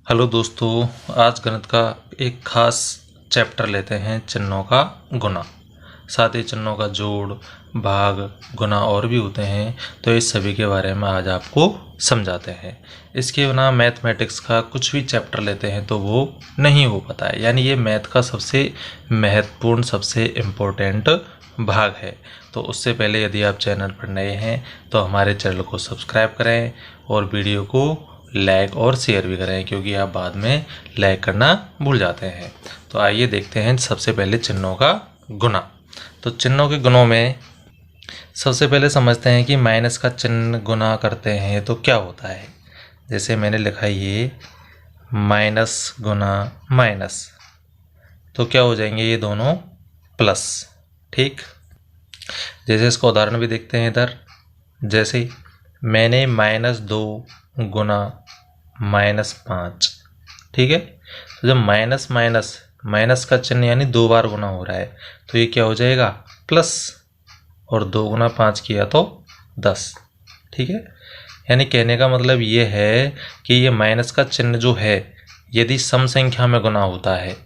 Hello दोस्तों, आज गणित का एक खास चैप्टर लेते हैं, चिन्हों का गुना। साथ ही चिन्हों का जोड़, भाग, गुना और भी होते हैं, तो इस सभी के बारे में आज आपको समझाते हैं। इसके बिना मैथमेटिक्स का कुछ भी चैप्टर लेते हैं तो वो नहीं हो पाता है, यानी ये मैथ का सबसे महत्वपूर्ण, सबसे इम्पोर्टेंट भाग है। तो उससे पहले यदि आप चैनल पर नए हैं तो हमारे चैनल को सब्सक्राइब करें और वीडियो को लाइक और शेयर भी करें, क्योंकि आप बाद में लाइक करना भूल जाते हैं। तो आइए देखते हैं सबसे पहले चिन्हों का गुना। तो चिन्हों के गुणों में सबसे पहले समझते हैं कि माइनस का चिन्ह गुना करते हैं तो क्या होता है। जैसे मैंने लिखा ये माइनस गुना माइनस, तो क्या हो जाएंगे ये दोनों प्लस। ठीक, जैसे इसका उदाहरण भी देखते हैं इधर। जैसे मैंने -2 गुना -5, ठीक है। तो जब माइनस माइनस माइनस का चिन्ह यानी 2 बार गुना हो रहा है तो ये क्या हो जाएगा प्लस, और 2 गुना 5 किया तो 10। ठीक है, यानी कहने का मतलब ये है कि ये माइनस का चिन्ह जो है यदि सम संख्या में गुना होता है,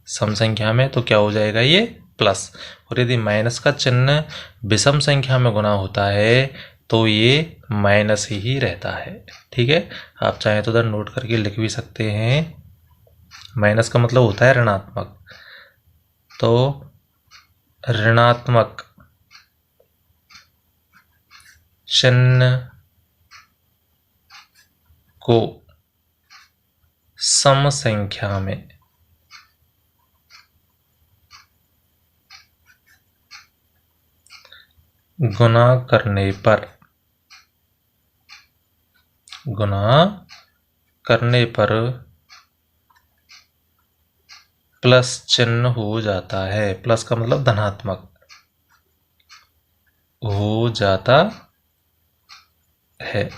सम संख्या में, तो क्या हो जाएगा ये प्लस। और यदि माइनस का चिन्ह विषम संख्या में गुना होता है तो ये माइनस ही रहता है। ठीक है, आप चाहें तो उधर नोट करके लिख भी सकते हैं। माइनस का मतलब होता है ऋणात्मक, तो ऋणात्मक चिन्ह को सम संख्या में गुना करने पर प्लस चिन्ह हो जाता है। प्लस का मतलब धनात्मक हो जाता है।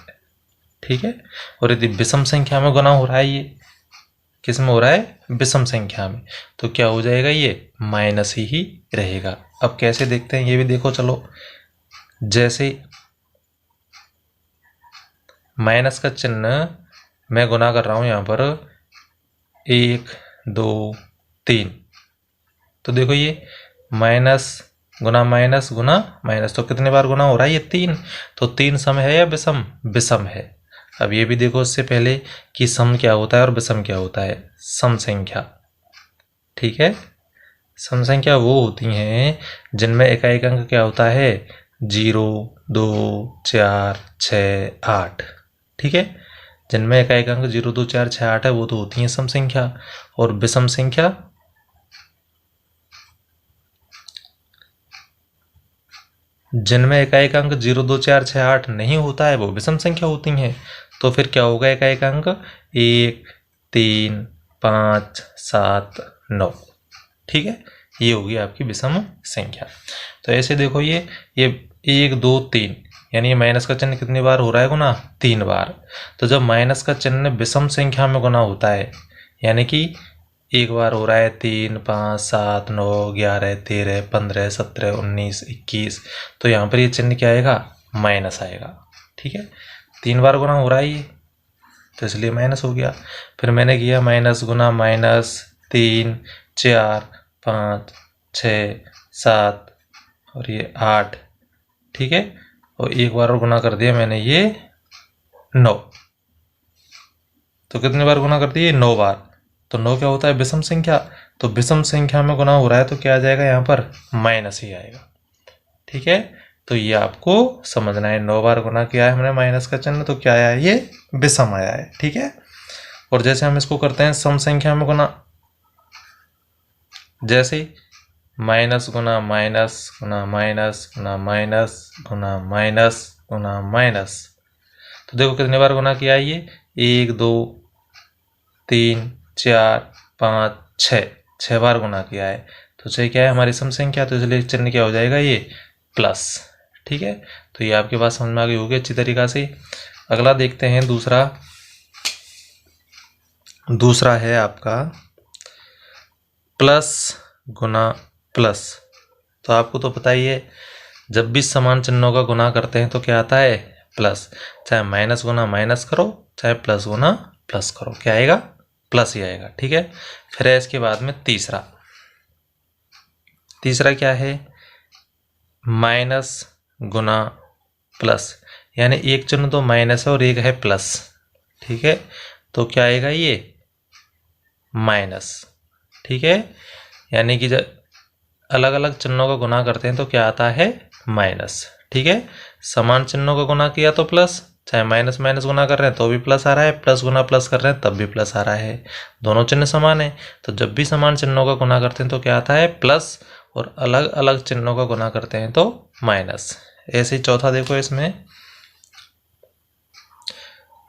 ठीक है, और यदि विषम संख्या में गुना हो रहा है, ये किस में हो रहा है विषम संख्या में, तो क्या हो जाएगा ये माइनस ही रहेगा। अब कैसे देखते हैं ये भी देखो चलो। जैसे माइनस का चिन्ह मैं गुना कर रहा हूं यहां पर 1 2 3, तो देखो ये माइनस गुना माइनस, तो कितने बार गुना हो रहा है ये 3। तो 3 सम है या विषम, विषम है। अब ये भी देखो इससे पहले कि सम क्या होता है और विषम क्या होता है। सम संख्या, ठीक है, सम संख्या वो होती हैं जिनमें इकाई अंक क्या होता है 0 2 4 6 8। ठीक है, जिनमें इकाई अंक 0 2 4 6 8 है वो तो होती हैं सम संख्या। और विषम संख्या जिनमें इकाई अंक 0 2 4 6 8 नहीं होता है वो विषम संख्या होती हैं। तो फिर क्या होगा इकाई अंक 1 3 5 7 9। ठीक है, ये होगी आपकी विषम संख्या। तो ऐसे देखो ये 1 2 3, यानी ये माइनस का चिन्ह कितनी बार हो रहा है गुना 3 बार। तो जब माइनस का चिन्ह विषम संख्या में गुना होता है, यानी कि एक बार हो रहा है 3 5 7 9 11 13 15 17 19 21, तो यहाँ पर ये चिन्ह क्या आएगा माइनस आएगा। ठीक है, 3 बार गुना हो रहा है ये, तो इसलिए माइनस हो गया। फिर मैंने किया माइनस गुना माइनस 3 4 5 6 7 और ये 8। ठीक है, और एक बार और गुना कर दिया मैंने ये 9, तो कितने बार गुना कर दिए 9 बार। तो 9 क्या होता है विषम संख्या, तो विषम संख्या में गुना हो रहा है तो क्या आ जाएगा यहाँ पर माइनस ही आएगा। ठीक है, तो ये आपको समझना है। 9 बार गुना किया है हमने माइनस का चिन्ह, तो क्या आया है ये विषम आया है। ठीक है, और जैसे हम इसको करते हैं सम संख्या में गुना, जैसे माइनस गुना माइनस गुना माइनस गुना माइनस गुना माइनस गुना माइनस, तो देखो कितने बार गुना किया है ये 1 2 3 4 5 6 बार गुना किया है। तो 6 क्या है हमारी सम संख्या, तो इसलिए चिन्ह क्या हो जाएगा ये प्लस। ठीक है, तो ये आपके पास समझ में आ गई होगी अच्छी तरीका से। अगला देखते हैं दूसरा है आपका प्लस गुना प्लस। तो आपको तो पता ही है जब भी समान चिन्हों का गुना करते हैं तो क्या आता है प्लस। चाहे माइनस गुना माइनस करो चाहे प्लस गुना प्लस करो, क्या आएगा प्लस ही आएगा। ठीक है, फिर है इसके बाद में तीसरा क्या है, माइनस गुना प्लस, यानी एक चिन्ह तो माइनस है और एक है प्लस। ठीक है, तो क्या आएगा ये माइनस। ठीक है, यानी कि जब अलग अलग चिन्हों का गुना करते हैं तो क्या आता है माइनस। ठीक है, समान चिन्हों का गुना किया तो प्लस, चाहे माइनस माइनस गुना कर रहे हैं तो भी प्लस आ रहा है, प्लस गुना प्लस कर रहे हैं तब भी प्लस आ रहा है, दोनों चिन्ह समान है। तो जब भी समान चिन्हों का गुना करते हैं तो क्या आता है प्लस, और अलग अलग चिन्हों का गुना करते हैं तो माइनस। ऐसे ही चौथा देखो, इसमें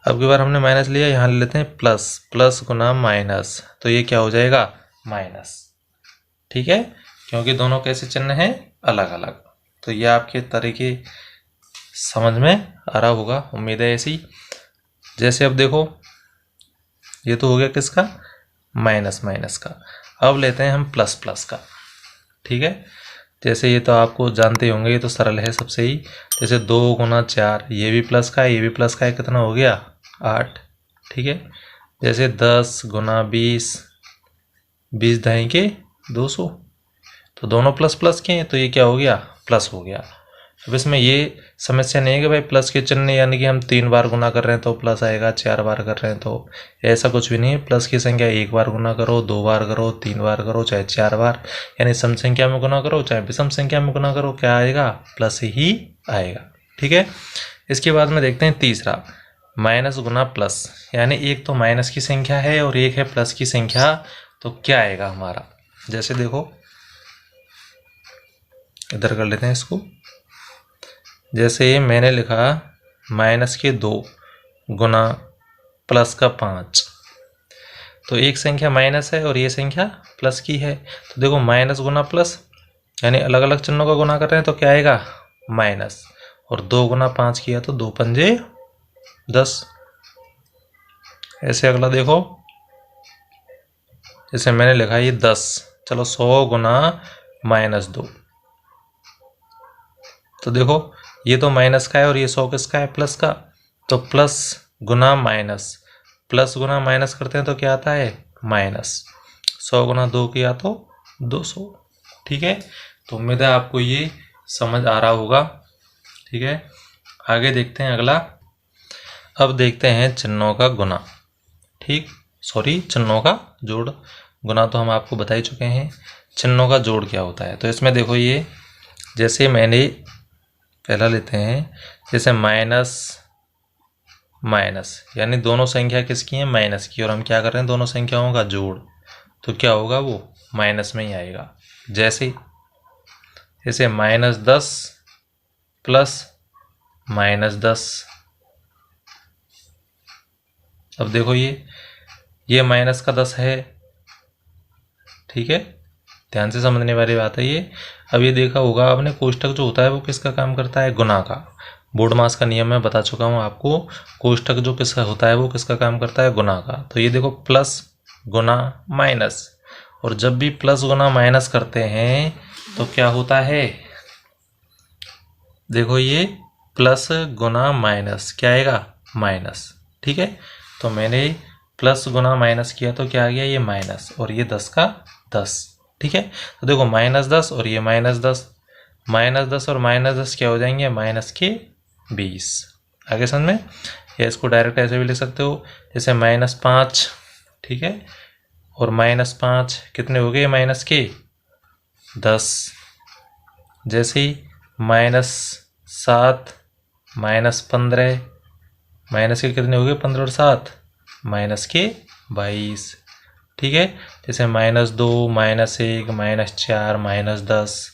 अब की बार हमने माइनस लिया, यहाँ ले लेते हैं प्लस, प्लस गुना माइनस, तो ये क्या हो जाएगा माइनस। ठीक है, क्योंकि दोनों कैसे चिन्ह हैं अलग अलग। तो ये आपके तरीके समझ में आ रहा होगा, उम्मीद है ऐसी। जैसे अब देखो, ये तो हो गया किसका, माइनस माइनस का। अब लेते हैं हम प्लस प्लस का। ठीक है, जैसे ये तो आपको जानते होंगे, ये तो सरल है सबसे ही। जैसे 2 गुना 4, ये भी प्लस का है, ये भी प्लस का है, कितना हो गया 8। ठीक है, जैसे 10 गुना 20, 20 ढाई के 200, तो दोनों प्लस प्लस के हैं, तो ये क्या हो गया प्लस हो गया। अब इसमें ये समस्या नहीं है कि भाई प्लस के चिन्ह यानी कि हम 3 बार गुना कर रहे हैं तो प्लस आएगा, 4 बार कर रहे हैं तो, ऐसा कुछ भी नहीं है। प्लस की संख्या 1 बार गुना करो, 2 बार करो, 3 बार करो, चाहे 4 बार, यानी सम संख्या में गुना करो चाहे विषम संख्या में गुना करो, क्या आएगा प्लस ही आएगा। ठीक है, इसके बाद में देखते हैं तीसरा, माइनस गुना प्लस, यानी एक तो माइनस की संख्या है और एक है प्लस की संख्या, तो क्या आएगा हमारा। जैसे देखो, इधर कर लेते हैं इसको। जैसे मैंने लिखा माइनस के 2 गुना प्लस का 5, तो एक संख्या माइनस है और ये संख्या प्लस की है, तो देखो माइनस गुना प्लस, यानी अलग अलग चिन्हों का गुना कर रहे हैं तो क्या आएगा माइनस, और 2 गुना 5 किया तो 2 पंजे 10। ऐसे अगला देखो, जैसे मैंने लिखा ये 10, चलो 100 गुना माइनस 2, तो देखो ये तो माइनस का है और ये 100 किसका है प्लस का, तो प्लस गुना माइनस, प्लस गुना माइनस करते हैं तो क्या आता है माइनस, 100 गुना 2 किया तो 200। ठीक है, तो उम्मीद है आपको ये समझ आ रहा होगा। ठीक है, आगे देखते हैं अगला। अब देखते हैं चिन्हों का गुना, ठीक सॉरी चिन्हों का जोड़। गुना तो हम आपको बता ही चुके हैं, चिन्हों का जोड़ क्या होता है। तो इसमें देखो, ये जैसे मैंने पहला लेते हैं, जैसे माइनस माइनस, यानी दोनों संख्या किसकी है माइनस की, और हम क्या कर रहे हैं दोनों संख्याओं का जोड़, तो क्या होगा वो माइनस में ही आएगा। जैसे माइनस 10 प्लस माइनस 10, अब देखो ये माइनस का 10 है। ठीक है, ध्यान से समझने वाली बात है ये। अब ये देखा होगा आपने, कोष्टक जो होता है वो किसका काम करता है गुना का। बोर्ड मास का नियम मैं बता चुका हूँ आपको, कोष्टक जो किसका होता है वो किसका काम करता है गुना का। तो ये देखो प्लस गुना माइनस, और जब भी प्लस गुना माइनस करते हैं तो क्या होता है, देखो ये प्लस गुना माइनस क्या आएगा माइनस। ठीक है, तो मैंने प्लस गुना माइनस किया तो क्या आ गया ये माइनस, और ये 10 का 10। ठीक है, तो देखो माइनस 10 और ये माइनस 10, माइनस 10 और माइनस 10 क्या हो जाएंगे माइनस के 20। आगे समझ में, या इसको डायरेक्ट ऐसे भी लिख सकते हो, जैसे माइनस 5। ठीक है, और माइनस 5 कितने हो गए माइनस के 10। जैसे ही माइनस 7 माइनस 15, माइनस के कितने हो गए 15 और 7 माइनस के 22। ठीक है, जैसे माइनस 2 माइनस 1 माइनस 4 माइनस 10,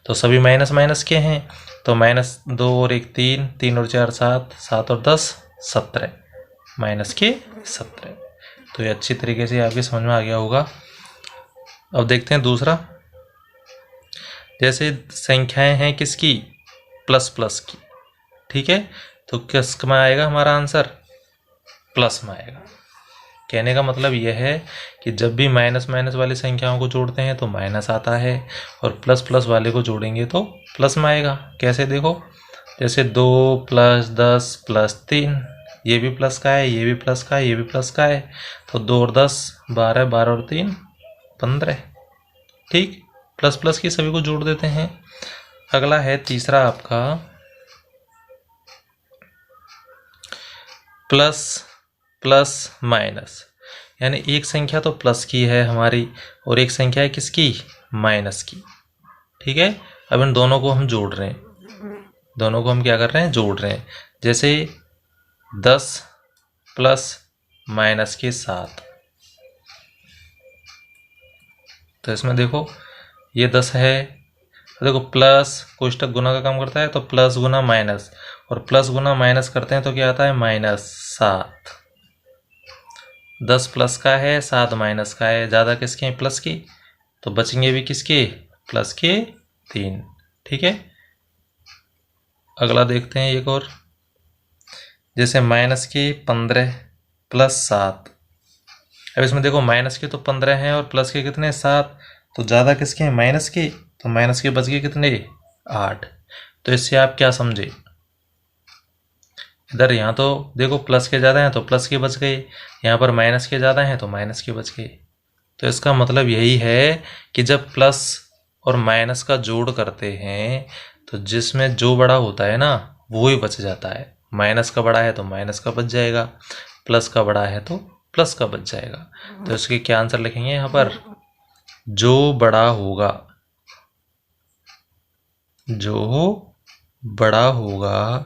तो सभी माइनस माइनस के हैं, तो माइनस 2 और 1 3, 3 और 4 7, 7 और 10 17, माइनस के 17। तो ये अच्छी तरीके से आपके समझ में आ गया होगा। अब देखते हैं दूसरा, जैसे संख्याएं हैं किसकी प्लस प्लस की। ठीक है, तो किस में आएगा हमारा आंसर प्लस में आएगा। कहने का मतलब यह है कि जब भी माइनस माइनस वाली संख्याओं को जोड़ते हैं तो माइनस आता है, और प्लस प्लस वाले को जोड़ेंगे तो प्लस में आएगा। कैसे देखो, जैसे 2 प्लस 10 प्लस 3, ये भी प्लस का है, ये भी प्लस का है, ये भी प्लस का है। तो 2 और 10 12, 12 और 3 15। ठीक, प्लस प्लस की सभी को जोड़ देते हैं। अगला है तीसरा आपका प्लस प्लस माइनस, यानी एक संख्या तो प्लस की है हमारी और एक संख्या है किसकी, माइनस की। ठीक है, अब इन दोनों को हम जोड़ रहे हैं, दोनों को हम क्या कर रहे हैं, जोड़ रहे हैं। जैसे 10 प्लस माइनस के 7, तो इसमें देखो ये 10 है, देखो प्लस कोष्टक गुना का काम करता है, तो प्लस गुना माइनस, और प्लस गुना माइनस करते हैं तो क्या आता है, -7। 10 प्लस का है, 7 माइनस का है, ज़्यादा किसके हैं, प्लस की, तो बचेंगे भी किसके, प्लस के 3। ठीक है, अगला देखते हैं एक और, जैसे माइनस के 15 प्लस 7। अब इसमें देखो माइनस के तो 15 हैं और प्लस के कितने, 7, तो ज़्यादा किसके हैं, माइनस के, तो माइनस के बच गए कितने, 8। तो इससे आप क्या समझे, इधर यहाँ तो देखो प्लस के ज़्यादा हैं तो प्लस के बच गए, यहाँ पर माइनस के ज़्यादा हैं तो माइनस के बच गए। तो इसका मतलब यही है कि जब प्लस और माइनस का जोड़ करते हैं तो जिसमें जो बड़ा होता है ना वो ही बच जाता है। माइनस का बड़ा है तो माइनस का बच जाएगा, प्लस का बड़ा है तो प्लस का बच जाएगा। तो इसके क्या आंसर लिखेंगे यहाँ पर, जो बड़ा होगा, जो बड़ा होगा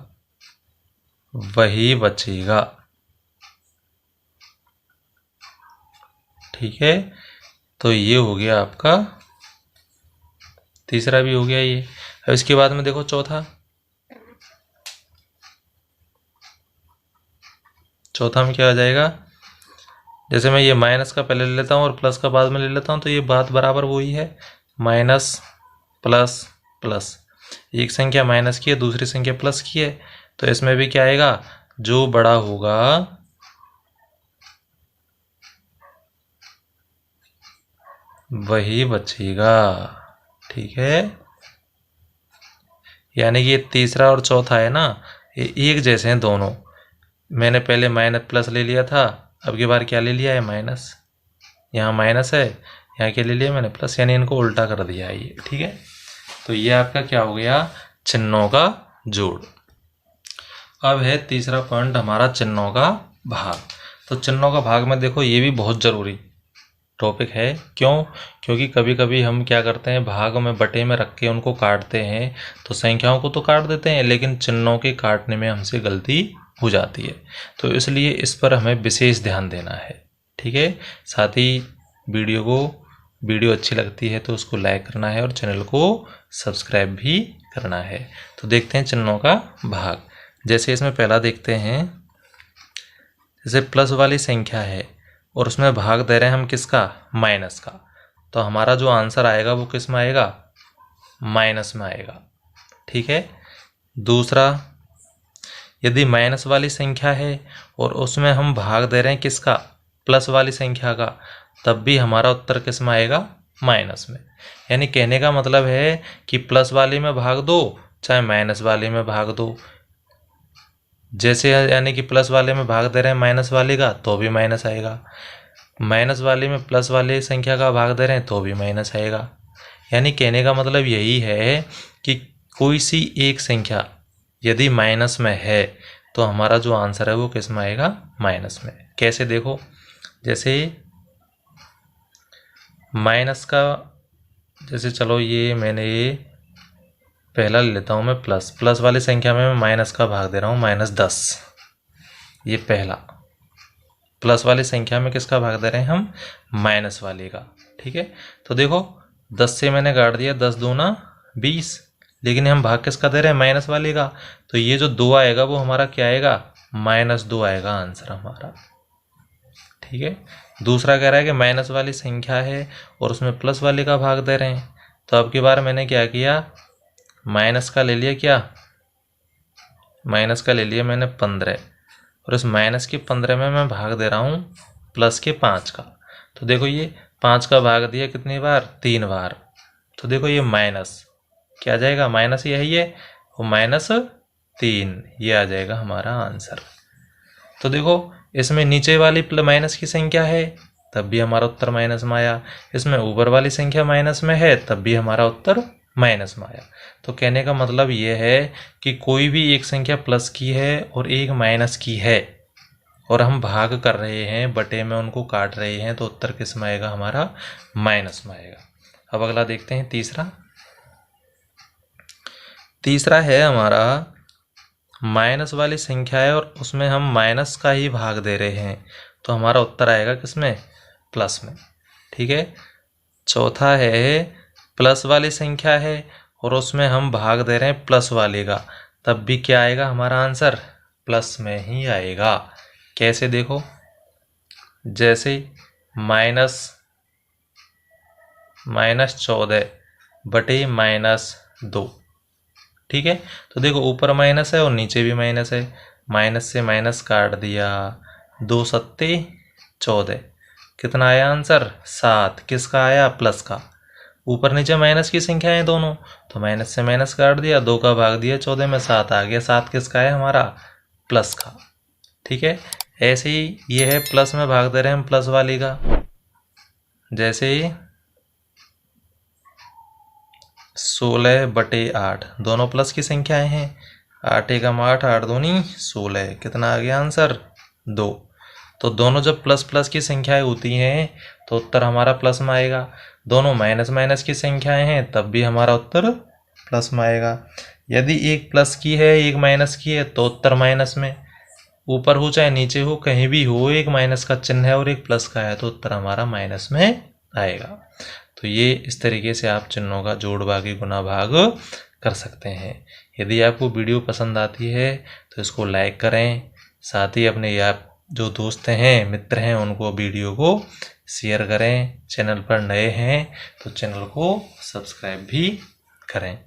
वही बचेगा। ठीक है, तो ये हो गया आपका तीसरा भी हो गया ये। अब इसके बाद में देखो चौथा, चौथा में क्या आ जाएगा, जैसे मैं ये माइनस का पहले ले लेता हूँ और प्लस का बाद में ले लेता हूँ तो ये बात बराबर वही है, माइनस प्लस प्लस। एक संख्या माइनस की है, दूसरी संख्या प्लस की है, तो इसमें भी क्या आएगा, जो बड़ा होगा वही बचेगा। ठीक है, यानी कि ये तीसरा और चौथा है ना, ये एक जैसे हैं दोनों। मैंने पहले माइनस प्लस ले लिया था, अब की बार क्या ले लिया है, माइनस। यहाँ माइनस है, यहाँ क्या ले लिया मैंने, प्लस, यानी इनको उल्टा कर दिया है ये। ठीक है, तो ये आपका क्या हो गया, चिन्हों का जोड़। अब है तीसरा पॉइंट हमारा, चिन्हों का भाग। तो चिन्हों का भाग में देखो ये भी बहुत ज़रूरी टॉपिक है। क्यों, क्योंकि कभी कभी हम क्या करते हैं, भाग में बटे में रख के उनको काटते हैं, तो संख्याओं को तो काट देते हैं लेकिन चिन्हों के काटने में हमसे गलती हो जाती है। तो इसलिए इस पर हमें विशेष ध्यान देना है। ठीक है, साथ ही वीडियो अच्छी लगती है तो उसको लाइक करना है और चैनल को सब्सक्राइब भी करना है। तो देखते हैं चिन्हों का भाग। जैसे इसमें पहला देखते हैं, जैसे प्लस वाली संख्या है और उसमें भाग दे रहे हैं हम किसका, माइनस का, तो हमारा जो आंसर आएगा वो किस में आएगा, माइनस में आएगा। ठीक है, दूसरा, यदि माइनस वाली संख्या है और उसमें हम भाग दे रहे हैं किसका, प्लस वाली संख्या का, तब भी हमारा उत्तर किस में आएगा, माइनस में। यानी कहने का मतलब है कि प्लस वाली में भाग दो चाहे माइनस वाली में भाग दो, जैसे यानी कि प्लस वाले में भाग दे रहे हैं माइनस वाले का तो भी माइनस आएगा, माइनस वाले में प्लस वाली संख्या का भाग दे रहे हैं तो भी माइनस आएगा। यानी कहने का मतलब यही है कि कोई सी एक संख्या यदि माइनस में है तो हमारा जो आंसर है वो किस में आएगा, माइनस में। कैसे देखो, जैसे माइनस का, जैसे चलो ये मैंने ये पहला ले लेता हूँ मैं, प्लस वाली संख्या में मैं माइनस का भाग दे रहा हूँ -10, ये पहला। प्लस वाली संख्या में किसका भाग दे रहे हैं हम, माइनस वाले का। ठीक है, तो देखो 10 से मैंने काट दिया, 10 दूना 20, लेकिन हम भाग किसका दे रहे हैं, माइनस वाले का, तो ये जो 2 आएगा वो हमारा क्या आएगा, -2 आएगा आंसर हमारा। ठीक है, दूसरा कह रहा है कि माइनस वाली संख्या है और उसमें प्लस वाले का भाग दे रहे हैं, तो अब की बार मैंने क्या किया, माइनस का ले लिया, क्या माइनस का ले लिया मैंने 15, और इस माइनस के 15 में मैं भाग दे रहा हूँ प्लस के 5 का। तो देखो ये 5 का भाग दिया कितनी बार, 3 बार, तो देखो ये माइनस क्या आ जाएगा, माइनस ये है ये, वो -3, ये आ जाएगा हमारा आंसर। तो देखो इसमें नीचे वाली माइनस की संख्या है तब भी हमारा उत्तर माइनस में आया, इसमें ऊपर वाली संख्या माइनस में है तब भी हमारा उत्तर माइनस में आया। तो कहने का मतलब ये है कि कोई भी एक संख्या प्लस की है और एक माइनस की है और हम भाग कर रहे हैं, बटे में उनको काट रहे हैं, तो उत्तर किस में आएगा? हमारा माइनस में आएगा। अब अगला देखते हैं तीसरा है हमारा माइनस वाली संख्या है और उसमें हम माइनस का ही भाग दे रहे हैं, तो हमारा उत्तर आएगा किसमें? प्लस में। ठीक है। चौथा है प्लस वाली संख्या है और उसमें हम भाग दे रहे हैं प्लस वाले का, तब भी क्या आएगा हमारा आंसर? प्लस में ही आएगा। कैसे? देखो, जैसे -14 बटे -2। ठीक है। तो देखो ऊपर माइनस है और नीचे भी माइनस है, माइनस से माइनस काट दिया, 2 सत्ते 14, कितना आया आंसर? 7। किसका आया? प्लस का। ऊपर नीचे माइनस की संख्या है दोनों, तो माइनस से माइनस काट दिया, 2 का भाग दिया 14 में, 7 आ गया। 7 किसका है? हमारा प्लस का। ठीक है। ऐसे ही ये है प्लस में भाग दे रहे हैं हम प्लस वाली का, जैसे 16 बटे 8, दोनों प्लस की संख्याएं हैं। 8 एकम 8, 8 दूनी 16, कितना आ गया आंसर? 2। तो दोनों जब प्लस प्लस की संख्याएं होती हैं तो उत्तर हमारा प्लस में आएगा। दोनों माइनस माइनस की संख्याएं हैं तब भी हमारा उत्तर प्लस में आएगा। यदि एक प्लस की है एक माइनस की है तो उत्तर माइनस में। ऊपर हो चाहे नीचे हो, कहीं भी हो, एक माइनस का चिन्ह है और एक प्लस का है तो उत्तर हमारा माइनस में आएगा। तो ये इस तरीके से आप चिन्हों का जोड़ भागी गुना भाग कर सकते हैं। यदि आपको वीडियो पसंद आती है तो इसको लाइक करें, साथ ही अपने आप जो दोस्त हैं, मित्र हैं, उनको वीडियो को शेयर करें। चैनल पर नए हैं तो चैनल को सब्सक्राइब भी करें।